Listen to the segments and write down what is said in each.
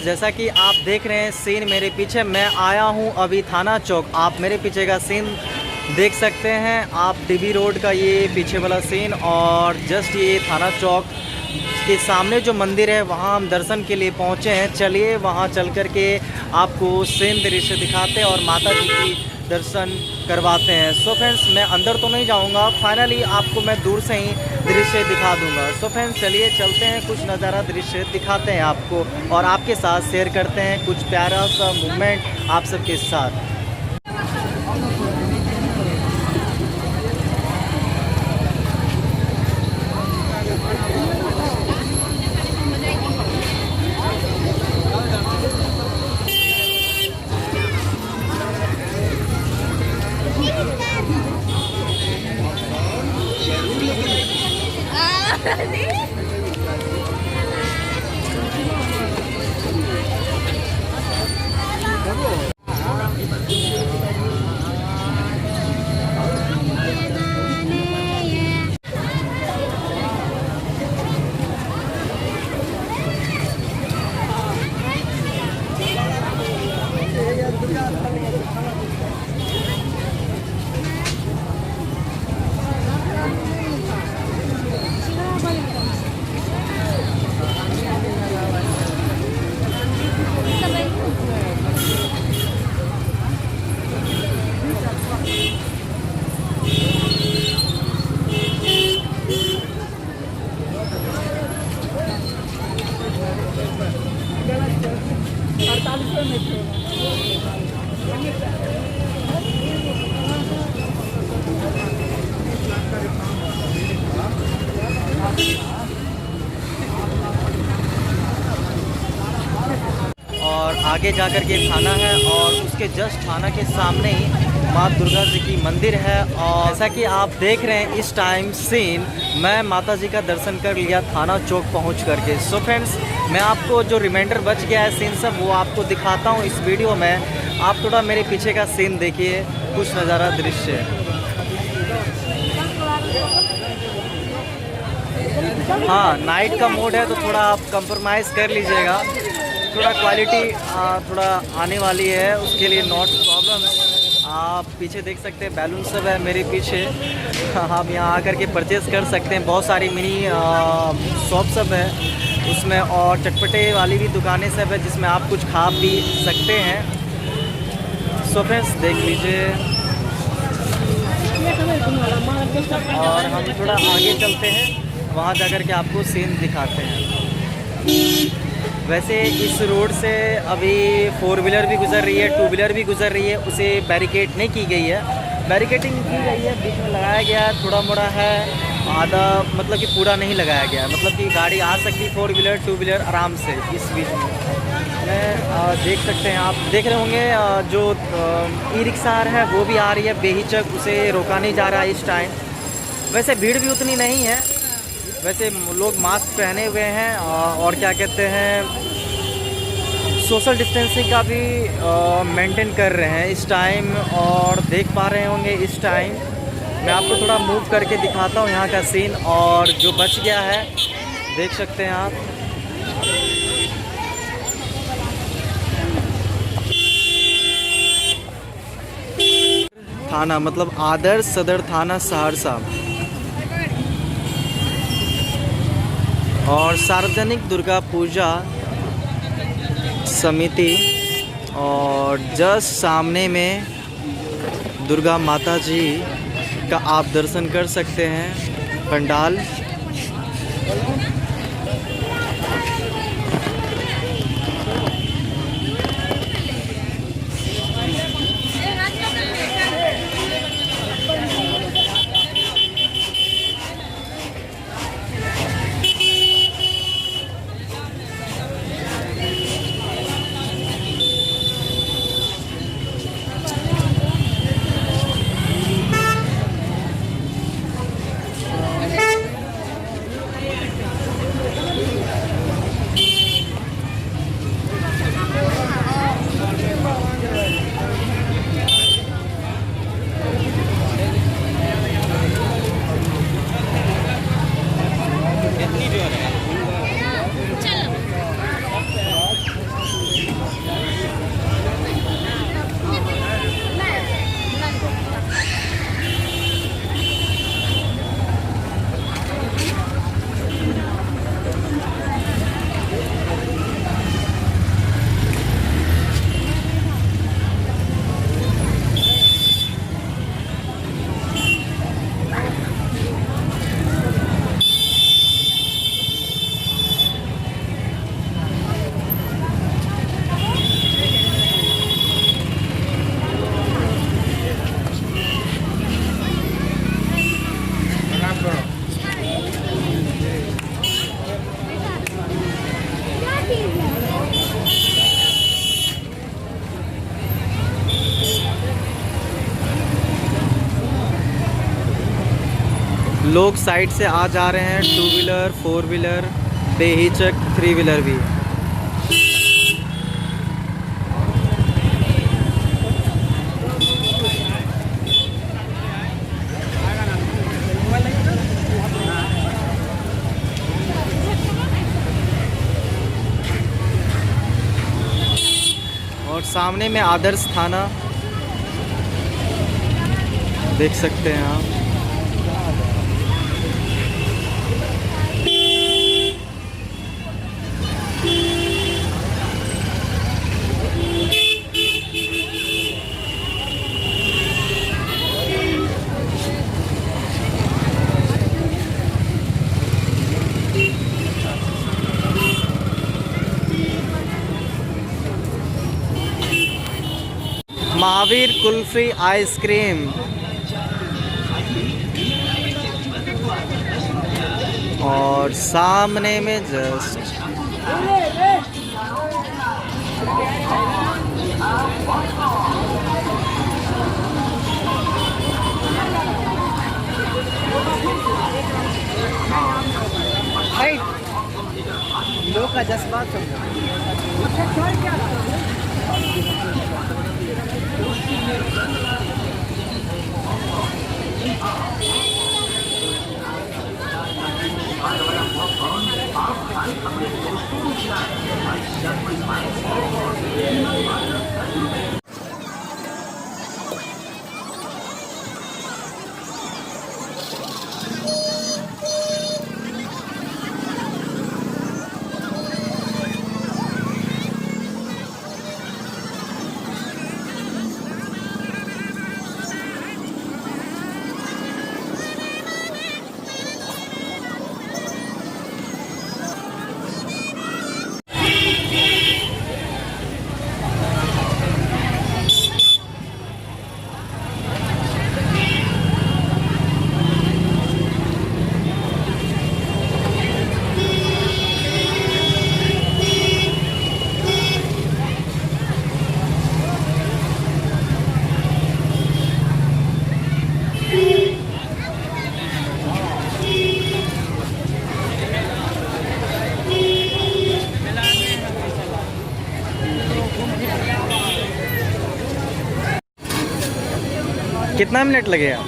Friends, जैसा कि आप देख रहे हैं सीन मेरे पीछे, मैं आया हूं अभी थाना चौक। आप मेरे पीछे का सीन देख सकते हैं, आप टीबी रोड का ये पीछे वाला सीन, और जस्ट ये थाना चौक के सामने जो मंदिर है वहाँ हम दर्शन के लिए पहुँचे हैं। चलिए वहाँ चल कर के आपको सेम दृश्य दिखाते हैं और माता जी की दर्शन करवाते हैं। सो फ्रेंड्स, मैं अंदर तो नहीं जाऊंगा, फाइनली आपको मैं दूर से ही दृश्य दिखा दूंगा। सो फ्रेंड्स, चलिए चलते हैं, कुछ नज़ारा दृश्य दिखाते हैं आपको और आपके साथ शेयर करते हैं कुछ प्यारा सा मोमेंट आप सबके साथ। और आगे जाकर के थाना है और उसके जस्ट थाना के सामने ही माँ दुर्गा जी की मंदिर है। और जैसा कि आप देख रहे हैं इस टाइम सीन, मैं माता जी का दर्शन कर लिया थाना चौक पहुंच करके। सो फ्रेंड्स, मैं आपको जो रिमाइंडर बच गया है सीन सब, वो आपको दिखाता हूं इस वीडियो में। आप थोड़ा मेरे पीछे का सीन देखिए, कुछ नज़ारा दृश्य। हाँ, नाइट का मोड है तो थोड़ा आप कंप्रोमाइज़ कर लीजिएगा, थोड़ा क्वालिटी थोड़ा आने वाली है, उसके लिए नॉट प्रॉब्लम। आप पीछे देख सकते हैं बैलून सब है मेरे पीछे, आप यहाँ आकर के परचेज़ कर सकते हैं। बहुत सारी मिनी शॉप सब है उसमें, और चटपटे वाली भी दुकानें सब है जिसमें आप कुछ खा पी सकते हैं। सो फ्रेंड्स, देख लीजिए और हम थोड़ा आगे चलते हैं, वहाँ जाकर के आपको सीन दिखाते हैं। वैसे इस रोड से अभी 4 व्हीलर भी गुजर रही है, 2 व्हीलर भी गुजर रही है, उसे बैरिकेड नहीं की गई है। बैरिकेडिंग की गई है, बीच में लगाया गया है, थोड़ा मोड़ा है, आधा मतलब कि पूरा नहीं लगाया गया है। मतलब कि गाड़ी आ सकती है 4 व्हीलर 2 व्हीलर आराम से इस बीच में। देख सकते हैं, आप देख रहे होंगे जो ई रिक्शा है वो भी आ रही है बेहिचक, उसे रोका नहीं जा रहा है इस टाइम। वैसे भीड़ भी उतनी नहीं है, वैसे लोग मास्क पहने हुए हैं और क्या कहते हैं, सोशल डिस्टेंसिंग का भी मेंटेन कर रहे हैं इस टाइम। और देख पा रहे होंगे इस टाइम मैं आपको थोड़ा मूव करके दिखाता हूँ यहाँ का सीन, और जो बच गया है देख सकते हैं आप। थाना मतलब आदर्श सदर थाना सहरसा और सार्वजनिक दुर्गा पूजा समिति, और जस्ट सामने में दुर्गा माता जी का आप दर्शन कर सकते हैं पंडाल। लोग साइड से आ जा रहे हैं, 2 व्हीलर 4 व्हीलर बेहिचक 3 व्हीलर भी। और सामने में आदर्श थाना देख सकते हैं आप। महावीर कुल्फी आइसक्रीम। और सामने में जस्ट लोग का जज्बात कितना मिनट लगेगा?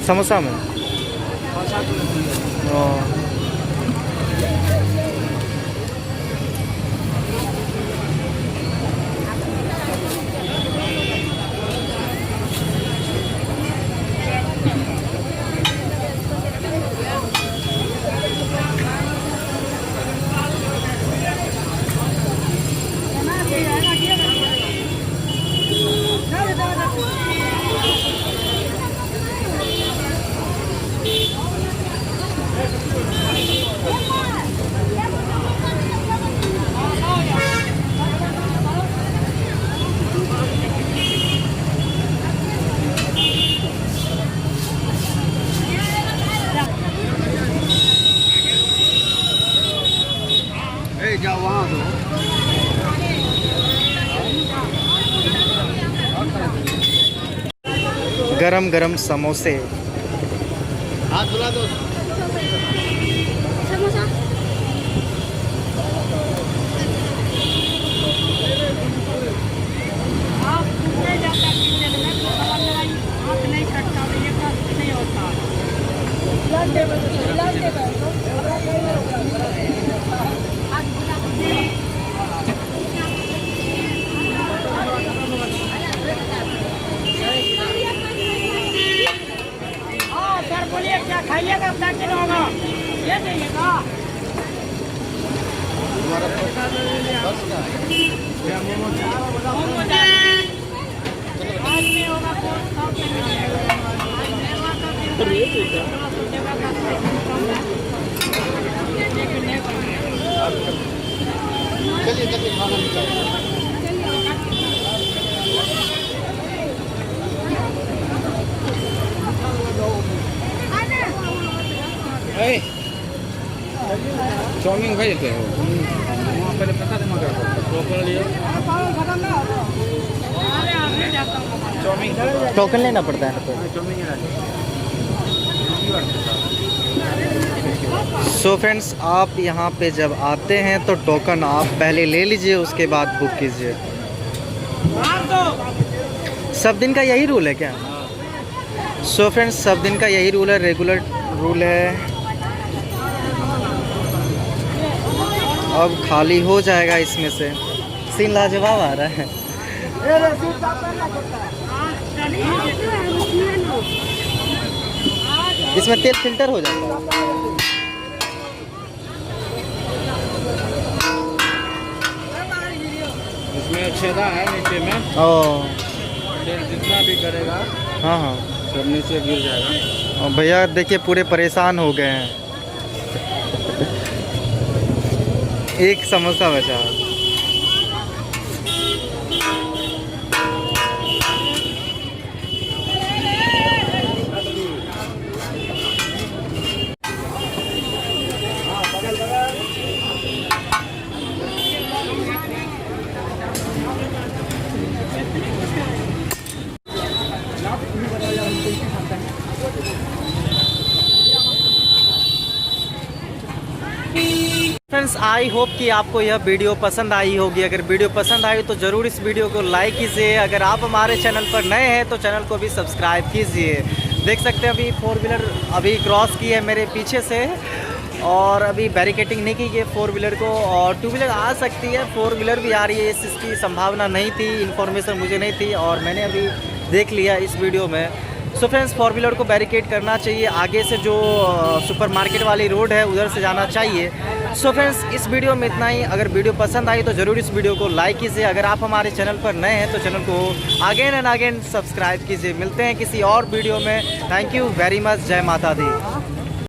समोसा में जाओ वहाँ दो। गरम गरम समोसे। हाथ धुला दो। समोसा हाथ नहीं कटता, ये नहीं होता। सर बोलिए क्या खाइएगा, पैकेट होगा ये दीजिएगा। चलिए चलिए खाना चाउमीन खाई लेते हो वहाँ पहले पता दे मगर तो लियो। टोकन लेना पड़ता है ना? सो फ्रेंड्स, आप यहाँ पे जब आते हैं तो टोकन आप पहले ले लीजिए, उसके बाद बुक कीजिए। सब दिन का यही रूल है क्या? सो फ्रेंड्स, सब दिन का यही रूल है, रेगुलर रूल है। अब खाली हो जाएगा इसमें से। सीन लाजवाब आ रहा है। इसमें तेल फिल्टर हो जाता है। इसमें छेदा है नीचे में, ओ तेल जितना भी करेगा हाँ हाँ। सब नीचे गिर जाएगा। और भैया देखिए पूरे परेशान हो गए हैं। एक समोसा बचा। फ्रेंड्स, आई होप कि आपको यह वीडियो पसंद आई होगी। अगर वीडियो पसंद आई तो ज़रूर इस वीडियो को लाइक कीजिए। अगर आप हमारे चैनल पर नए हैं तो चैनल को भी सब्सक्राइब कीजिए। देख सकते हैं अभी 4 व्हीलर अभी क्रॉस की है मेरे पीछे से, और अभी बैरिकेटिंग नहीं की है 4 व्हीलर को, और 2 व्हीलर आ सकती है, 4 व्हीलर भी आ रही है। इसकी संभावना नहीं थी, इन्फॉर्मेशन मुझे नहीं थी, और मैंने अभी देख लिया इस वीडियो में। सो फ्रेंड्स, 4 व्हीलर को बैरिकेड करना चाहिए। आगे से जो सुपरमार्केट वाली रोड है उधर से जाना चाहिए। सो फ्रेंड्स, इस वीडियो में इतना ही। अगर वीडियो पसंद आई तो ज़रूर इस वीडियो को लाइक कीजिए। अगर आप हमारे चैनल पर नए हैं तो चैनल को अगेन एंड अगेन सब्सक्राइब कीजिए। मिलते हैं किसी और वीडियो में। Thank you very much. जय माता दी।